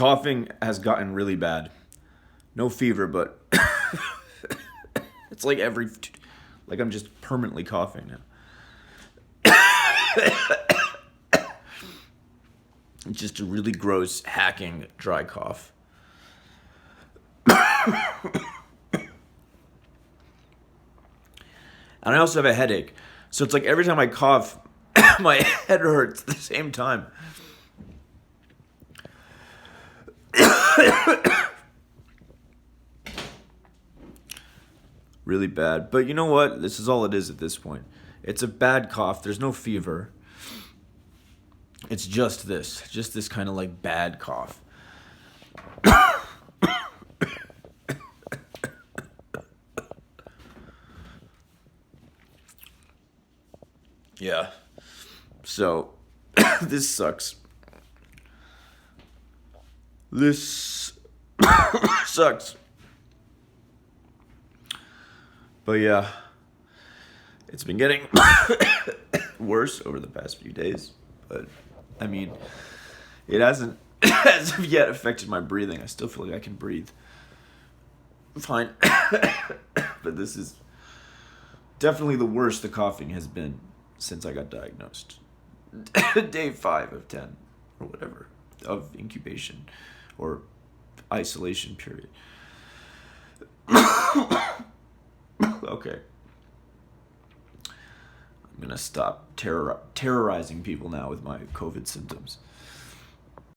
Coughing has gotten really bad. No fever, but it's like like I'm just permanently coughing now. It's just a really gross, hacking, dry cough. And I also have a headache. So it's like every time I cough, my head hurts at the same time. Really bad. But you know what? This is all it is at this point. It's a bad cough. There's no fever. It's just this kind of like bad cough. Yeah. So, this sucks. This sucks. But yeah, it's been getting worse over the past few days. But, I mean, it hasn't, as of yet, affected my breathing. I still feel like I can breathe fine. But this is definitely the worst the coughing has been since I got diagnosed. Day 5 of 10, or whatever, of incubation or isolation period. Okay. I'm gonna stop terrorizing people now with my COVID symptoms.